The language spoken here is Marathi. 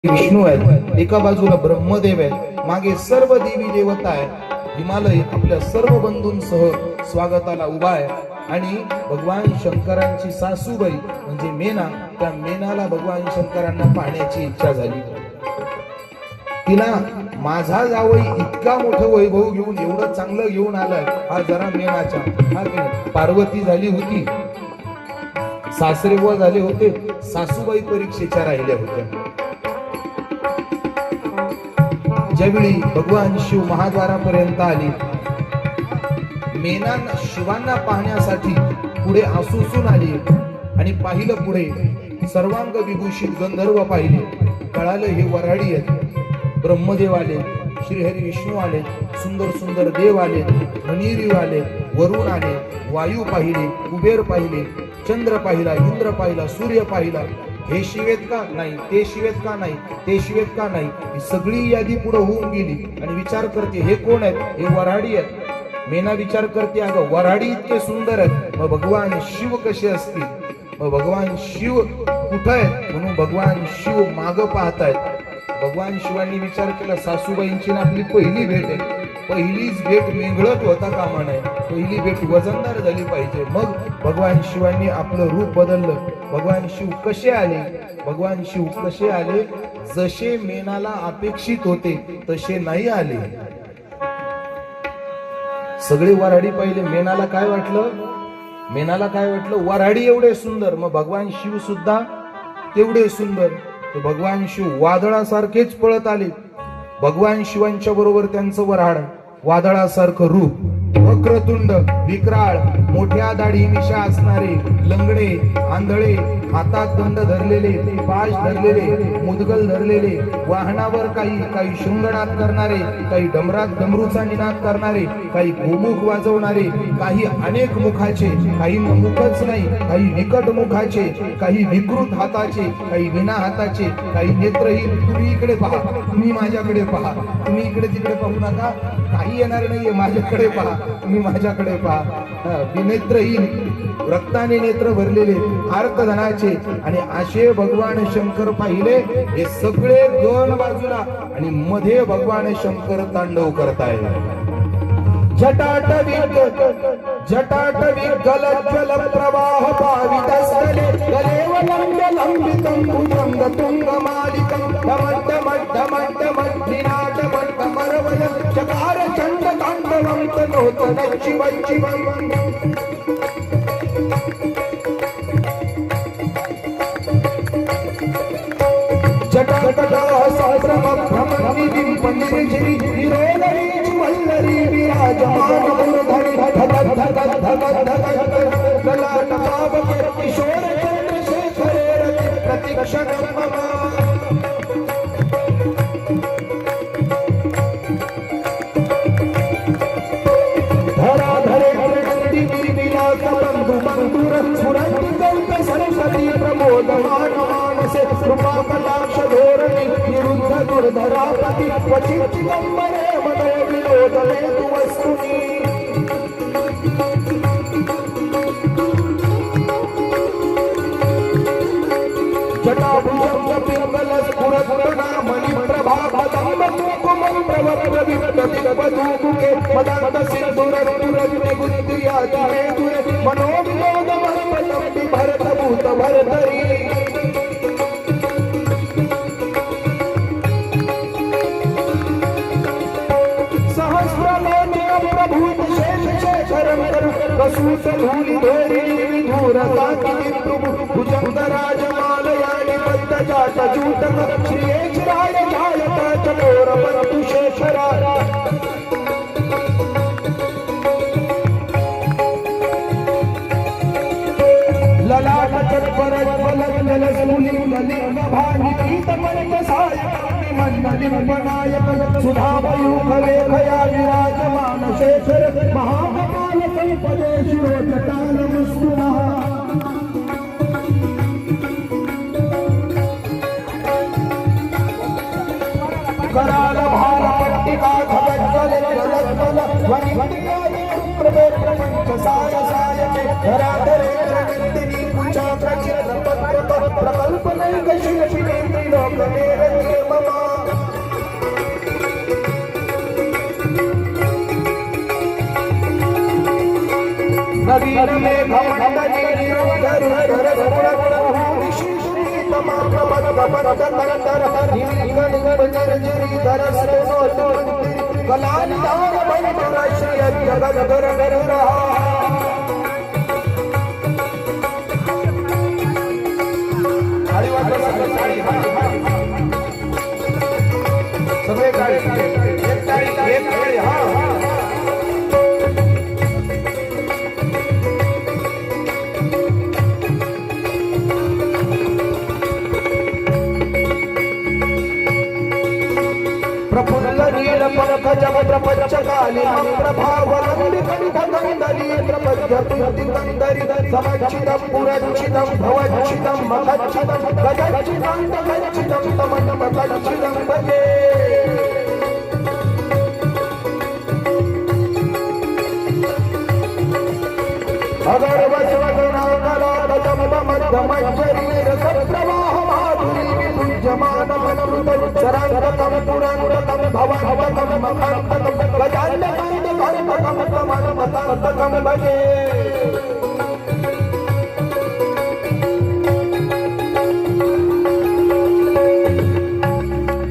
विष्णू आहेत, एका बाजूला ब्रह्मदेव आहेत, मागे सर्व देवी देवता आहेत. हिमालय आपल्या सर्व बंधूंसह स्वागताला उभा आहे आणि भगवान शंकरांची सासूबाई म्हणजे मेना, त्या मेनाला भगवान शंकरांना पाहण्याची इच्छा झाली. तिला माझा जावई इतका मोठं वैभव घेऊन एवढं चांगलं घेऊन आलाय, हा जरा मेनाच्या हा पार्वती झाली होती, सासरे बुवा झाले होते, सासूबाई परीक्षेच्या राहिल्या होत्या. ज्यावेळी भगवान शिव महाद्वारापर्यंत आली, मेना शिवांना पाहण्यासाठी पुढे आसूसून आली आणि पाहिलं पुढे सर्वांग विभूषित गंधर्व पाहिले. कळालं हे वऱ्हाडी आहेत. ब्रह्मदेव आले, श्रीहरी विष्णू आले, सुंदर सुंदर देव आले, मनीरी आले, वरुण आले, वायू पाहिले, कुबेर पाहिले, चंद्र पाहिला, इंद्र पाहिला, सूर्य पाहिला. हे शिवेत का नाही, ते शिवेत का नाही, ते शिवेत का नाही, ही सगळी यादी पुढे होऊन गेली आणि विचार करते हे कोण आहेत, हे वऱ्हाडी आहेत. मेना विचार करते अगं वऱ्हाडी इतके सुंदर आहेत, मग भगवान शिव कसे असतील, मग भगवान शिव कुठं आहेत, म्हणून भगवान शिव माग पाहतायत. भगवान शिवांनी विचार केला सासूबाईंची ना आपली पहिली भेट आहे, पहिलीच भेट मेंगळत होता कामा नये, पहिली भेट वजनदार झाली पाहिजे. मग भगवान शिवांनी आपलं रूप बदललं. भगवान शिव कसे आले, भगवान शिव कसे आले, जसे मेनाला अपेक्षित होते तसे नाही आले. सगळे वऱ्हाडी पाहिले, मेनाला काय वाटलं, मेनाला काय वाटलं, वऱ्हाडी एवढे सुंदर, मग भगवान शिव सुद्धा तेवढे सुंदर. तर भगवान शिव वादळासारखेच पळत आले. भगवान शिवांच्या बरोबर त्यांचं वऱ्हाड, वादळासारखं रूप, वक्रतुंड, विक्राळ, मोठ्या दाढी मिशा असणारे, लंगडे, आंधळे, हातात दंड धरलेले, पाश धरलेले, मुदगल धरलेले, वाहनावर काही शृंगनाद करणारे, काही डमरात डमरूचा निनाद करणारे, काही गोमुख वाजवणारे, काही अनेक मुखाचे, काही मुखच नाही, काही निकट मुखाचे, काही विकृत हाताचे, काही विना हाताचे, काही नेत्रहीन. तुम्ही इकडे पहा, तुम्ही माझ्याकडे पहा, तुम्ही इकडे तिकडे पाहू नका, काही येणार नाहीये, माझ्याकडे पहा, तुम्ही माझ्याकडे पहा. विनेत्रहीन, रक्ताने नेत्र भरलेले, आर्तधनाचे आणि असे भगवान शंकर पाहिले. हे सगळे गण बाजूला आणि मध्ये भगवान शंकर तांडव करताय. जटाटवी गलज्जल प्रवाह पावितस्थले गलेवलंब लंबितं भुजंग तुंगमालिकं धमड्डमड्डमड्डमड्डिनाटमड्डमरवय चकार चंड तांडवं तनोत शिवं शिवं. जटाटटाः सहस्रमभ्रमन्निधिं पन्निर्झिरि विरोधरी वल्लरी विराजमान मूर्धनि धगद् धगद् धगद् धगद् ललाटपावके किशोर चन्द्रशेखरे रति प्रतिक्षणं मम. धराधरे प्रकृति निर्विलास बंधु बंधुर स्फुरन्ति कल्प सरस्वती प्रमोदमान मानसे कृपा कटाक्ष धोरणी निरुद्ध दुर्धरापति क्वचित् चिदंबरे मनो विनोदने तु वस्तुनि. जटाभुजं पिंगल स्फुरत्नामणि प्रभाभदं कुकुमं प्रवक्त्रविप्रति वधूमुखे मदान्त सिंधुरनुरग्नि गुन्दियाति मे दुरे मनो विनोदमर्पणं बिभरतभूत भरतरी. सहस्रलोचनं प्रभूत शेषशेखरं रसूसधूलिधोरिणी विधूरसाकिनी भुजङ्गराजमालयानि बद्धजातजूटक श्रियेश्वराय जायत चकोरपन्तु शेषरा. ललाट चत्परज्वलज्जलसूलिङ्गलिङ्गभानि पीतमर्कसायकानि मण्डलिम्बनायक सुधामयूखलेखया विराजमान शेखर महाकपाल कल्पदे शिरोचटालमुस्कुनः. कराल भार पट्टिका खगज्जल जलज्जल ध्वनिन्द्रियाणि प्रवेश साय साय धराधरे नन्दिनी कुचा प्रचित पत्र प्रकल्प नाही कशी त्रिलोक निरंजन ममा नवीन मेघमंडली धर धर धर विश्वश्री तमाम प्रबंध कंदर निगण निर्जरी धर सरो कलाल दार बंधुर श्री जगत धर धर रहा सगळे गाडी एक गाडी हा प्रफुल्ल नील पंख जब प्रपंच काली प्रभावलंबी कंठगंधरी प्रपंच तुति कंदरी समच्चिदं पुरच्चिदं भवच्चिदं मखच्चिदं गजच्चिदं तमच्चिदं तमन्मतच्चिदं भजे अगर वसवगणाकलादं मध्यमज्जरी रसप्रवाह माधुरी विपुज्यमान मनुत चरांगतं पुरांगतं भवभवतं मखांततं गजाननं भजे